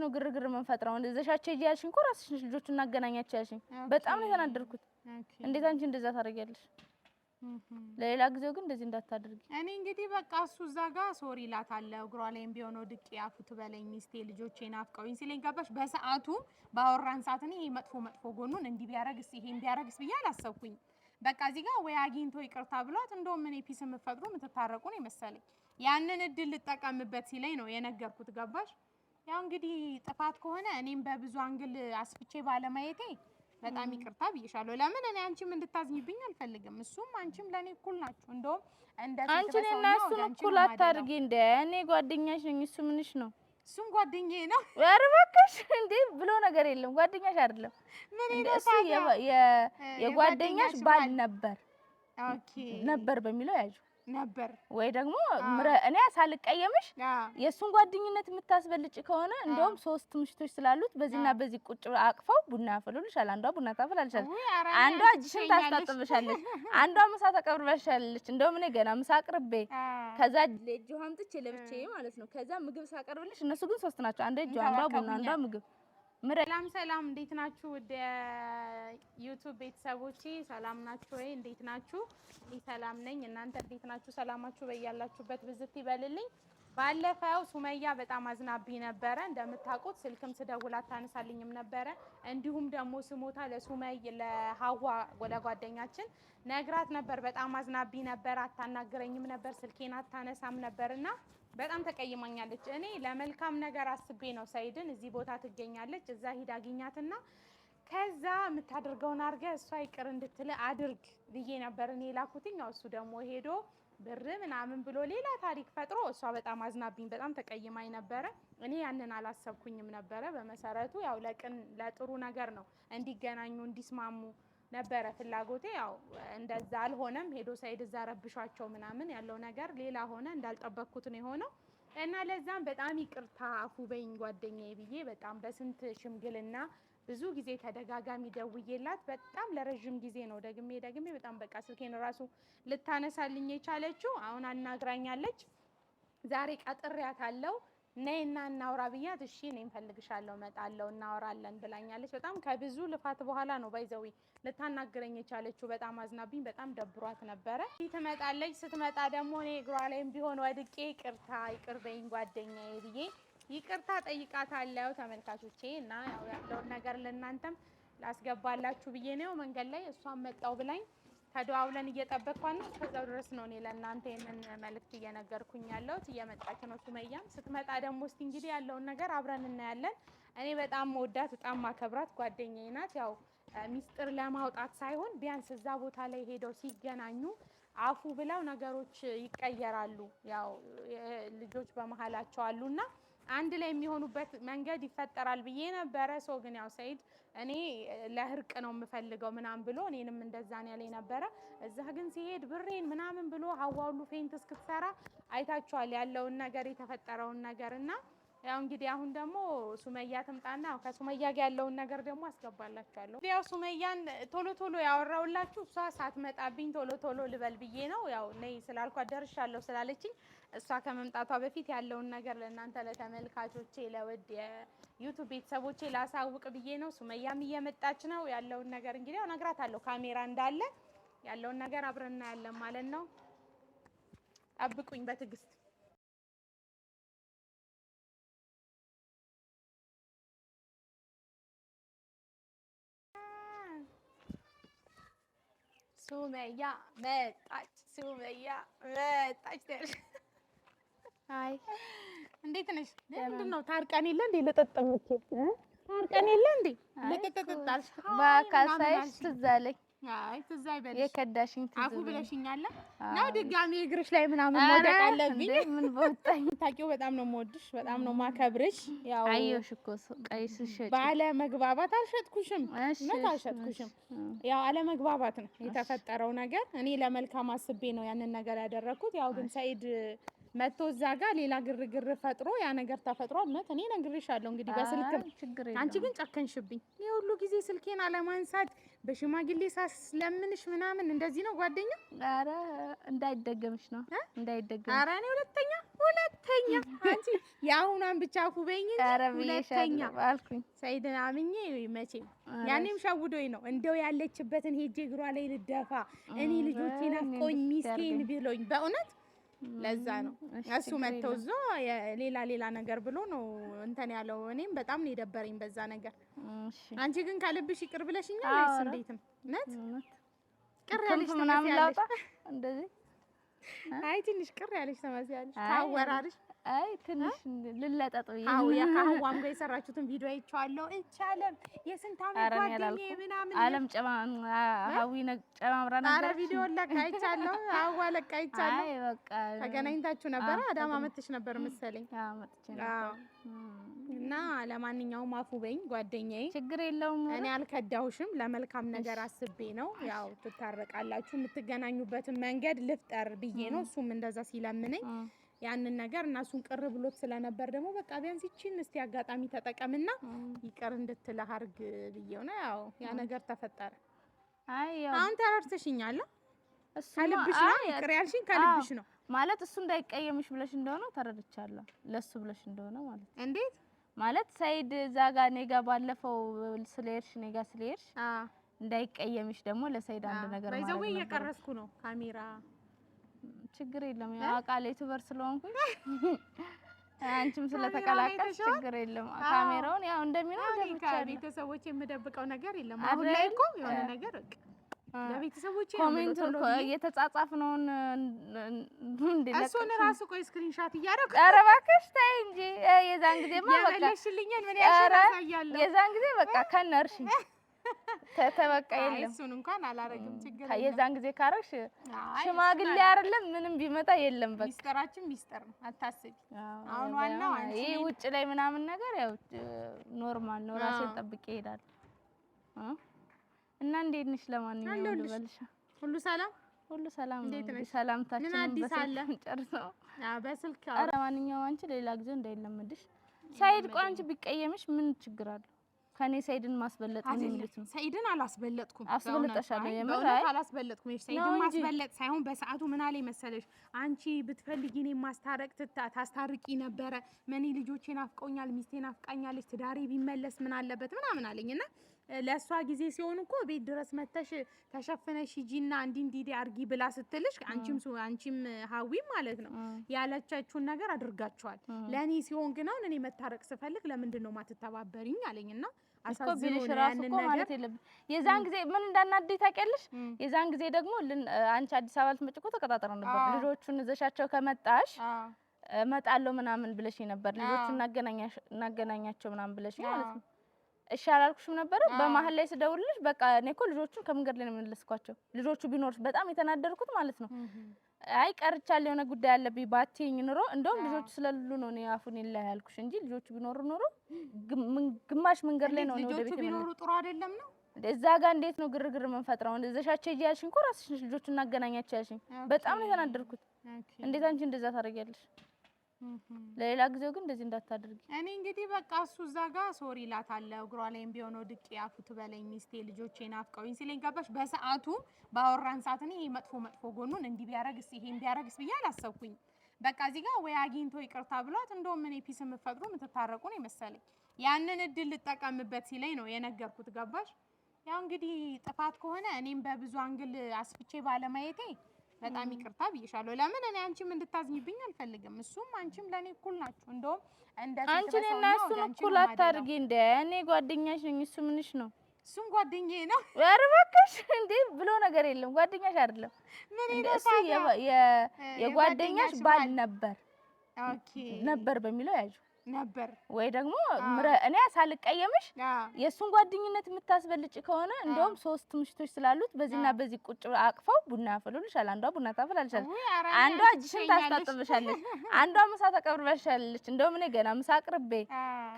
ነው ግርግር መንፈጥራው እንደዛሻቸ ይያልሽኝ እኮ ራስሽ ነሽ ልጆቹን እናገናኛቸው ያልሽኝ በጣም ነው የተናደርኩት እንዴት አንቺ እንደዛ ታደርጊያለሽ ለሌላ ጊዜው ግን እንደዚህ እንዳታደርጊ እኔ እንግዲህ በቃ እሱ እዛ ጋር ሶሪ ላታለው እግሯ ላይም ቢሆን ወድቄ አፉት በለኝ ሚስቴ ልጆቼን አፍቀውኝ ሲለኝ ገባሽ በሰዓቱ ባወራን ሰዓት እኔ መጥፎ ጎኑን እንዲህ ቢያረግስ ይሄን ቢያረግስ ብዬ አላሰብኩኝ በቃ እዚህ ጋር ወይ አግኝቶ ይቅርታ ብሏት እንደውም እኔ ፒስ የምትፈጥሩ የምትታረቁ ነው መሰለኝ ያንን እድል ልጠቀምበት ሲለኝ ነው የነገርኩት ገባሽ ያው እንግዲህ ጥፋት ከሆነ እኔም በብዙ አንግል አስፍቼ ባለማየቴ በጣም ይቅርታ ብዬሻለሁ ለምን እኔ አንቺም እንድታዝኝብኝ አልፈልግም እሱም አንቺም ለኔ እኩል ናችሁ እንደውም እንደ አንቺና እሱን እኩል አታርጊ እንደ እኔ ጓደኛሽ ነኝ እሱ ምንሽ ነው እሱም ጓደኛዬ ነው ኧረ እባክሽ እንዴ ብሎ ነገር የለም ጓደኛሽ አይደለም ምን እሱ የጓደኛሽ ባል ነበር ኦኬ ነበር በሚለው ያዡ ነበር ወይ ደግሞ እኔ ሳልቀየምሽ የሱን ጓደኝነት የምታስበልጭ ከሆነ እንደውም 3 ምሽቶች ስላሉት በዚህና በዚህ ቁጭ አቅፈው ቡና አፈሉልሻል አንዷ ቡና ታፈላልሻል አንዷ እጅሽን ታስታጥብሻለች አንዷ ምሳ ተቀብለሻለች እንደውም እኔ ገና ምሳ አቅርቤ ከዛ ለእጁ አምጥቼ ለብቻዬ ማለት ነው ከዛ ምግብ ሳቀርብልሽ እነሱ ግን 3 ናቸው አንዷ እጁ አንዷ ቡና አንዷ ምግብ ሰላም እንዴት ናችሁ ወደ ዩቲዩብ ቤተሰቦቼ ሰላም ናችሁ ወይ እንዴት ናችሁ እኔ ሰላም ነኝ እናንተ እንዴት ናችሁ ሰላማችሁ በያላችሁበት ብዝት ይበልልኝ ባለፈው ሱመያ በጣም አዝናብኝ ነበረ እንደምታውቁት ስልክም ስደውላት ታነሳልኝም ነበረ እንዲሁም ደግሞ ስሞታ ለሱመያ ለሐዋ ወደ ጓደኛችን ነግራት ነበር በጣም አዝናብኝ ነበር አታናግረኝም ነበር ስልኬን አታነሳም ነበርና በጣም ተቀይማኛለች እኔ ለመልካም ነገር አስቤ ነው ሰይድን እዚህ ቦታ ትገኛለች እዛ ሂድ አግኛትና ከዛ የምታደርገውን አርገ እሷ ይቅር እንድትል አድርግ ብዬ ነበር እኔ ላኩትኝ እሱ ደግሞ ሄዶ ብር ምናምን ብሎ ሌላ ታሪክ ፈጥሮ እሷ በጣም አዝናብኝ በጣም ተቀይማኝ ነበረ እኔ ያንን አላሰብኩኝም ነበረ በመሰረቱ ያው ለጥሩ ነገር ነው እንዲገናኙ እንዲስማሙ ነበረ ፍላጎቴ ያው እንደዛ አልሆነም ሄዶ ሰይድ እዛ ረብሻቸው ምናምን ያለው ነገር ሌላ ሆነ እንዳልጠበቅኩት ነው የሆነው እና ለዛም በጣም ይቅርታ አፉ በይኝ ጓደኛዬ ብዬ በጣም በስንት ሽምግልና ብዙ ጊዜ ተደጋጋሚ ደውዬላት በጣም ለረጅም ጊዜ ነው ደግሜ በጣም በቃ ስልኬን ራሱ ልታነሳልኝ የቻለችው አሁን አናግራኛለች ዛሬ ቀጥሬያታለሁ ነይና እናውራ ብያት እሺ እኔም ፈልግሻለሁ መጣለው እናወራለን ብላኛለች በጣም ከብዙ ልፋት በኋላ ነው ባይዘዊ ልታናግረኝ የቻለችው በጣም አዝናብኝ በጣም ደብሯት ነበረ ትመጣለች ስትመጣ ደግሞ እኔ እግሯ ላይም ቢሆን ወድቄ ይቅር በይኝ ጓደኛዬ ብዬ ይቅርታ ጠይቃታለሁ ተመልካቾቼ እና ያለው ነገር ለእናንተም ላስገባላችሁ ብዬ ነው መንገድ ላይ እሷን መጣው ብላኝ ተደዋውለን እየጠበቅኳት ነው እስከዛው ድረስ ነው እኔ ለእናንተ ይሄንን መልእክት እየነገርኩኝ ያለሁት እየመጣች ነው ሱመያም ስትመጣ ደግሞ እስቲ እንግዲህ ያለውን ነገር አብረን እናያለን እኔ በጣም ወዳት በጣም ማከብራት ጓደኛዬ ናት ያው ሚስጥር ለማውጣት ሳይሆን ቢያንስ እዛ ቦታ ላይ ሄደው ሲገናኙ አፉ ብለው ነገሮች ይቀየራሉ ያው ልጆች በመሃላቸው አሉና አንድ ላይ የሚሆኑበት መንገድ ይፈጠራል ብዬ ነበረ ሰው ግን ያው ሰይድ እኔ ለህርቅ ነው የምፈልገው ምናምን ብሎ እኔንም እንደዛን ያለኝ ነበረ እዛ ግን ሲሄድ ብሬን ምናምን ብሎ ሐዋሉ ፌንት እስክትሰራ አይታችኋል ያለውን ነገር የተፈጠረውን ነገርና ያው እንግዲህ አሁን ደግሞ ሱመያ ትምጣና ከሱመያ ጋር ያለውን ነገር ደግሞ አስገባላችኋለሁ ያው ሱመያን ቶሎ ያወራውላችሁ እሷ ሳትመጣብኝ ቶሎ ልበል ብዬ ነው ያው ነይ ስላልኳት ደርሻለሁ ስላለችኝ እሷ ከመምጣቷ በፊት ያለውን ነገር ለእናንተ ለተመልካቾቼ ለውድ የዩቲዩብ ቤተሰቦቼ ላሳውቅ ብዬ ነው ሱመያም እየመጣች ነው ያለውን ነገር እንግዲህ ያው ነግራታለሁ ካሜራ እንዳለ ያለውን ነገር አብረን እናያለን ማለት ነው ጠብቁኝ በትዕግስት ሱመያ መጣች አይ እንዴት ነሽ ምንድነው ታርቀን የለ እንዴ ለጠጠምኩ ታርቀን የለ እንዴ ለጠጠጣሽ ባካሳይሽ ትዝ አለኝ አይ ትዝ አይበልሽ የከዳሽኝ ትዝ አፉ ብለሽኛል ነው ድጋሚ እግርሽ ላይ ምናምን ወደቅ አለብኝ ምን ቦታኝ ታውቂው በጣም ነው የምወድሽ በጣም ነው ማከብርሽ ያው አየሽ እኮ ቀይስሽ ባለ መግባባት አልሸጥኩሽም አልሸጥኩሽም ያው አለ መግባባት ነው የተፈጠረው ነገር እኔ ለመልካም አስቤ ነው ያንን ነገር ያደረኩት ያው ግን ሰይድ መጥቶ እዛ ጋር ሌላ ግርግር ፈጥሮ ያ ነገር ተፈጥሮ እውነት እኔ ነግሬሻለሁ እንግዲህ በስልክ አንቺ ግን ጨከንሽብኝ። ይሄ ሁሉ ጊዜ ስልኬን አለማንሳት በሽማግሌ ሳስለምንሽ ምናምን እንደዚህ ነው ጓደኛ? ኧረ እንዳይደገምሽ ነው እንዳይደገም። ኧረ እኔ ሁለተኛ አንቺ የአሁኗን ብቻ አፉ በይኝ እንጂ ሁለተኛ አልኩኝ። ሰይድን አምኜ መቼም ያኔም ሸውዶኝ ነው እንደው ያለችበትን ሄጄ እግሯ ላይ ልደፋ እኔ ልጆቼ ናፍቆኝ ሚስቴን ብሎኝ በእውነት ለዛ ነው እሱ መተው ዞ ሌላ ነገር ብሎ ነው እንትን ያለው። እኔም በጣም ነው የደበረኝ በዛ ነገር። አንቺ ግን ከልብሽ ይቅር ብለሽኛል ወይስ እንዴት ነው? ነት ቅር ያለሽ ምናምን ላውጣ እንደዚህ? አይ ትንሽ ቅር ያለሽ ተመስያለሽ ታወራርሽ። አይ ትንሽ ልለጠጥ ይሄ አው የካህዋም ጋር የሰራችሁትን ቪዲዮ አይቻለሁ። እቻለም የስንት አመት ጓደኛዬ ምናምን አለም ሀዊ ጨማምራ ነበር። አረ ቪዲዮ ለካ አይቻለሁ። አዋ ለካ አይቻለሁ። አይ በቃ ተገናኝታችሁ ነበር? አዳማ መጥተሽ ነበር መሰለኝ። አዎ መጥቼ ነበር። እና ለማንኛውም አፉ በይኝ ጓደኛዬ፣ ችግር የለውም። እኔ አልከዳሁሽም። ለመልካም ነገር አስቤ ነው። ያው ትታረቃላችሁ፣ የምትገናኙበትን መንገድ ልፍጠር ብዬ ነው። እሱም እንደዛ ሲለምነኝ ያንን ነገር እና እሱን ቅር ብሎት ስለነበር ደግሞ በቃ ቢያንስ ይቺን እስቲ አጋጣሚ ተጠቀምና ይቅር እንድትልህ አድርግ ብዬው ነው። ያው ያ ነገር ተፈጠረ። አይ ያው አሁን ተረድተሽኛል። እሱ ከልብሽ ነው ይቅር ያልሽኝ፣ ከልብሽ ነው ማለት እሱ እንዳይቀየምሽ ብለሽ እንደሆነ ተረድቻለሁ። ለሱ ብለሽ እንደሆነ ማለት እንዴት ማለት ሰይድ እዛ ጋር እኔ ጋር ባለፈው ስለሄድሽ እኔ ጋር ስለሄድሽ እንዳይቀየምሽ ደግሞ ለሰይድ አንድ ነገር ማለት ነው። ባይዘው እየቀረስኩ ነው ካሜራ ችግር የለም። ያው አቃለ ዩቲዩበር ስለሆንኩኝ አንቺም ስለተቀላቀልሽ ችግር የለም። ካሜራውን ያው እንደሚኖር ደምቻለሁ። ቤተሰቦቼ የምደብቀው ነገር የለም። አሁን ላይ እኮ የሆነ ነገር በቃ ለቤተሰቦቼ ኮሜንት እየተጻጻፍነውን እንደለቀ እሱን ራሱ ቆይ ስክሪንሻት እያደረኩ ኧረ እባክሽ ተይ እንጂ የዛን ጊዜማ በቃ ያለሽልኝን ምን ያሳያለሁ። የዛን ጊዜ በቃ ከነርሽኝ ተተበቃ የለም። እሱን እንኳን አላረግም ችግር የለም። የዛን ጊዜ ካረሽ ሽማግሌ አይደለም ምንም ቢመጣ የለም። በቃ ሚስጥራችን ሚስጥር ነው አታስቢ። አሁን ዋናው አንቺ ይሄ ውጭ ላይ ምናምን ነገር ያው ኖርማል ነው። ራሴን ጠብቄ እሄዳለሁ። እና እንዴት ነሽ? ለማንኛውም ልበልሽ ሁሉ ሰላም ነው። ሰላምታችን በስልክ ጨርሰው በስልክ ኧረ ማንኛውም አንቺ ሌላ ጊዜ እንዳይለምድሽ። ሳይድ ቆይ አንቺ ቢቀየምሽ ምን ችግር አለው? ከኔ ሰይድን ማስበለጥ ምን ማለት ነው? ሰይድን አላስበለጥኩም። አስበለጥሻለሁ የምር አላስበለጥኩም። ሰይድን ማስበለጥ ሳይሆን በሰዓቱ ምን አለኝ መሰለሽ፣ አንቺ ብትፈልጊ እኔን ማስታረቅ ታስታርቂ ነበረ። መኔ ልጆቼ ናፍቀውኛል፣ ሚስቴ ናፍቃኛለች፣ ትዳሬ ቢመለስ ምን አለበት ምናምን አለኝና ለሷ ጊዜ ሲሆን እኮ ቤት ድረስ መተሽ ተሸፍነሽ ሂጂና እንዲህ አርጊ ብላ ስትልሽ አንቺም ሀዊ ማለት ነው ያለቻችሁን ነገር አድርጋችኋል። ለኔ ሲሆን ግን አሁን እኔ መታረቅ ስፈልግ ለምንድን ነው ማትተባበሪኝ አለኝና አሳዝኖኝ ያንን ነገር ማለት የለብኝ። የዛን ጊዜ ምን እንዳናደይ ታውቂያለሽ? የዛን ጊዜ ደግሞ አንቺ አዲስ አበባ ልትመጪ እኮ ተቀጣጥረን ነበር። ልጆቹን እዘሻቸው ከመጣሽ እመጣለሁ ምናምን ብለሽ ነበር። ልጆቹን እናገናኛቸው ምናምን ብለሽ ማለት ነው። እሺ አላልኩሽም ነበር? በመሀል ላይ ስደውልልሽ በቃ እኔ እኮ ልጆቹን ከመንገድ ላይ ነው የምንለስኳቸው። ልጆቹ ቢኖርሽ በጣም የተናደርኩት ማለት ነው። አይ ቀርቻለሁ የሆነ ጉዳይ አለብኝ ባትይኝ ኑሮ እንደውም ልጆቹ ስለሌሉ ነው እኔ አፉን ይላ ያልኩሽ እንጂ ልጆቹ ቢኖሩ ኑሮ ግማሽ መንገድ ላይ ነው ወደ ቤት ልጆቹ ቢኖሩ ጥሩ አይደለም ነው እዛ ጋር እንዴት ነው ግርግር የምንፈጥረው? እንደዛሻቸው ሂጂ ያልሽኝ እኮ ራስሽ ነሽ ልጆቹን እናገናኛቸው ያልሽኝ። በጣም ነው የተናደርኩት። እንዴት አንቺ እንደዛ ታደርጊያለሽ? ለሌላ ጊዜው ግን እንደዚህ እንዳታደርጊ። እኔ እንግዲህ በቃ እሱ እዛ ጋር ሶሪ እላታለሁ። እግሯ ላይም ቢሆን ወድቄ አፉ ትበለኝ ሚስቴ ልጆቼ ናፍቀውኝ ሲለኝ ገባሽ። በሰዓቱ ባወራን ሰዓት እኔ መጥፎ ጎኑን እንዲህ ቢያረግስ ይሄን ቢያረግስ ብዬ አላሰብኩኝ። በቃ እዚህ ጋር ወይ አግኝቶ ይቅርታ ብሏት እንደውም እኔ ፒስ የምትፈጥሩ የምትታረቁ ነው መሰለኝ። ያንን እድል ልጠቀምበት ሲለኝ ነው የነገርኩት። ገባሽ። ያው እንግዲህ ጥፋት ከሆነ እኔም በብዙ አንግል አስፍቼ ባለማየቴ በጣም ይቅርታ ብዬሻለሁ። ለምን እኔ አንቺም እንድታዝኝብኝ አልፈልግም። እሱም አንቺም ለኔ እኩል ናችሁ። እንደውም አንቺ እና እሱን እኩል አታርጊ እንደ እኔ ጓደኛሽ ነኝ። እሱ ምንሽ ነው? እሱም ጓደኛዬ ነው። ኧረ እባክሽ እንዴ ብሎ ነገር የለም። ጓደኛሽ አይደለም። ምን እሱ የጓደኛሽ ባል ነበር። ኦኬ ነበር በሚለው ያዡ ነበር ወይ ደግሞ እኔ ሳልቀየምሽ የሱን ጓደኝነት የምታስበልጭ ከሆነ እንደውም 3 ምሽቶች ስላሉት በዚህና በዚህ ቁጭ አቅፈው ቡና ያፈሉልሻል። አንዷ ቡና ታፈላልሻል፣ አንዷ እጅሽን ታስታጥብሻለች፣ አንዷ ምሳ ተቀብለሻለች። እንደውም እኔ ገና ምሳ አቅርቤ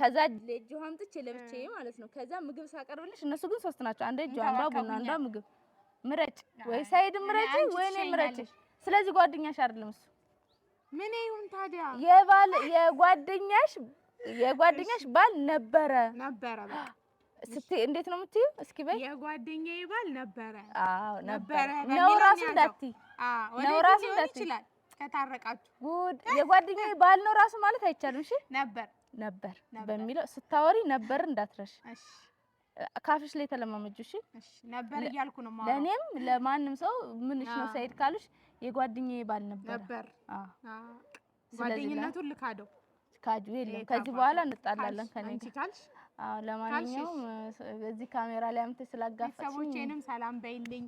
ከዛ ለእጅ አምጥቼ ለብቻዬ ማለት ነው። ከዛ ምግብ ሳቀርብልሽ እነሱ ግን 3 ናቸው። አንዷ እጅ፣ አንዷ ቡና፣ አንዷ ምግብ። ምረጭ ወይ ሳይድ ምረጭ ወይ እኔ ምረጭ። ስለዚህ ጓደኛሽ አይደለም እሱ ምን ይሁን ታዲያ? የጓደኛሽ ባል ነበረ በቃ ስትይ እንዴት ነው የምትይው? እስኪ በይ የጓደኛዬ ባል ነበረ። አዎ ነበረ ነው ራሱ እንዳትዪ። ነው ራሱ እንዳትዪ ይችላል ከታረቃችሁ። ጉድ የጓደኛዬ ባል ነው ራሱ ማለት አይቻልም። እሺ ነበር በሚለው ስታወሪ ነበር እንዳትረሽ። እሺ ካፍሽ ላይ ተለማመጁ። እሺ ነበር እያልኩ ነው ማለት ለኔም ለማንም ሰው ምንሽ ነው ሰይድ ካሉሽ የጓደኛዬ ባል ነበር። ጓደኝነቱን ልካደው ካጁ የለም ከዚህ በኋላ እንጣላለን ከኔ ጋር። ለማንኛውም እዚህ ካሜራ ላይ አምጥተሽ ስላጋፋችኝ ሰዎቼንም ሰላም በይልኝ።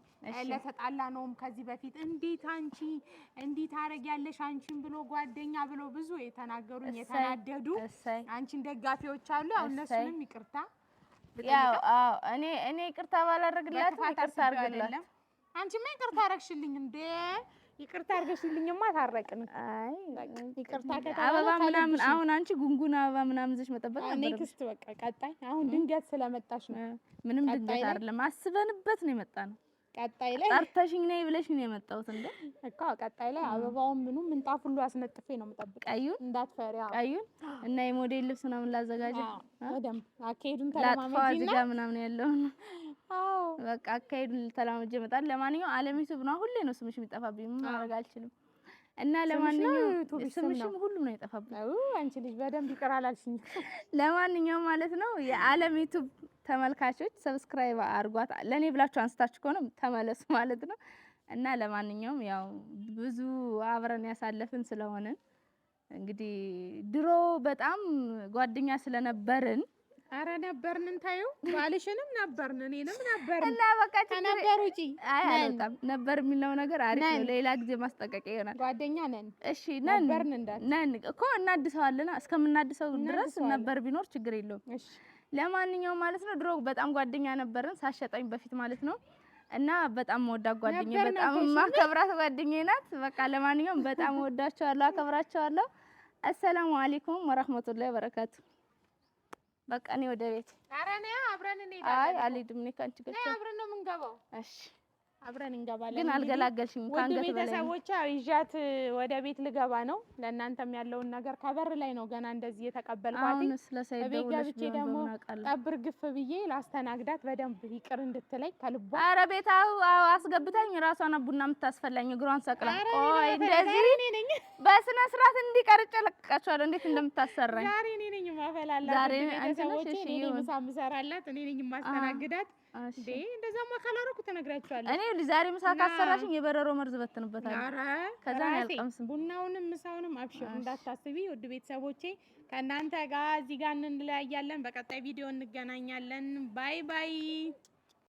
ለተጣላነውም ከዚህ በፊት እንዴት አንቺ እንዴት ታረጊያለሽ አንቺን ብሎ ጓደኛ ብሎ ብዙ የተናገሩኝ የተናደዱ አንቺን ደጋፊዎች አሉ። እነሱንም ይቅርታ ያው እኔ ይቅርታ ባላደርግላት ይቅርታ አድርግላት። አንቺማ ይቅርታ አደረግሽልኝ እንዴ? ይቅርታ አድርገሽልኝማ ታረቅን። አይ ይቅርታ ከተባለ አበባ ምናምን አሁን አንቺ ጉንጉን አበባ ምናምን ይዘሽ መጠበቅ ነበር። ኔክስት በቃ ቀጣይ አሁን ድንገት ስለመጣሽ ነው። ምንም ድንገት አይደለም፣ አስበንበት ነው የመጣነው። ቀጣይ ላይ ጠርተሽኝ ነይ ብለሽኝ ነው የመጣሁት እንዴ? እኮ ቀጣይ ላይ አበባውን ምኑም ምንጣፍ ሁሉ አስነጥፌ ነው የምጠብቀው። ቀዩን እንዳትፈሪ። ቀዩን እና የሞዴል ልብስ ምናምን ላዘጋጅ በደምብ አካሄዱን ተለማመጂና ምናምን ያለው በቃ አካሄዱን ተለማመጂ እመጣለሁ። ለማንኛውም አለሚቱ ነው ሁሌ ነው ስምሽ የሚጠፋብኝ፣ ምን ማድረግ አልችልም። እና ለማንኛውም ስምሽም ሁሉም ነው የጠፋብኝ። አንቺ ልጅ በደንብ ይቅር አላልሽኝ። ለማንኛውም ማለት ነው የአለሚቱ ተመልካቾች ሰብስክራይብ አድርጓት። ለኔ ብላችሁ አንስታችሁ ከሆነ ተመለሱ ማለት ነው። እና ለማንኛውም ያው ብዙ አብረን ያሳለፍን ስለሆነ እንግዲህ ድሮ በጣም ጓደኛ ስለነበርን አረ ነበርን እንታዩ ባልሽንም ነበርን እኔንም ነበርን እና በቃ ከነበር ውጪ አልወጣም ነበር የሚለው ነገር አሪፍ ነው። ሌላ ጊዜ ማስጠንቀቂያ ይሆናል። ጓደኛ ነን። እሺ ነን እኮ እናድሰዋለና እስከምናድሰው ድረስ ነበር ቢኖር ችግር የለውም። እሺ ለማንኛውም ማለት ነው ድሮ በጣም ጓደኛ ነበርን ሳሸጣኝ በፊት ማለት ነው። እና በጣም ወዳጅ ጓደኛዬ በጣም ማከብራት ጓደኛዬ ናት። በቃ ለማንኛውም በጣም ወዳቸዋለሁ፣ አከብራቸዋለሁ። አሰላሙ አለይኩም ወራህመቱላሂ ወበረካቱ። በቃ እኔ ወደ ቤት። ኧረ ነይ አብረን እንሄዳለን። አይ አልሄድም፣ እኔ ካንቺ ጋር ነይ አብረን ነው የምንገባው። እሺ አብረን እንገባለን። ግን አልገላገልሽም ካንገት በላይ። ወደ ቤተሰቦቿ ይዣት ወደ ቤት ልገባ ነው። ለእናንተም ያለውን ነገር ከበር ላይ ነው ገና እንደዚህ የተቀበልኳት። አሁን ስለሰይድ ገብቼ ደግሞ ጠብር ግፍ ብዬ ላስተናግዳት በደንብ ይቅር እንድትለኝ ከልቧ። ኧረ ቤታው አስገብታኝ ራሷን ቡና የምታስፈላኝ እግሯን ሰቅላ። ቆይ እንደዚህ በስነ ስርዓት እንዲቀርጭ ለቀቃቸዋለሁ እንዴት እንደምታሰራኝ። ዛሬ እኔ ነኝ ማፈላላት። ዛሬ ቤተሰቦቼ እኔ ነኝ ምሳ የምሰራላት፣ እኔ ነኝ የማስተናግዳት። እንዴ እንደዛማ ካላረኩ ተነግራቸዋለሁ። እኔ ዛሬ ምሳ ካሰራሽኝ የበረሮ መርዝ በትንበታለሁ። ኧረ ከዛ ያልቀምስም ቡናውንም ምሳውንም አብሽር እንዳታስቢ። ውድ ቤተሰቦቼ ከእናንተ ጋር እዚህ ጋር እንለያያለን። በቀጣይ ቪዲዮ እንገናኛለን። ባይ ባይ።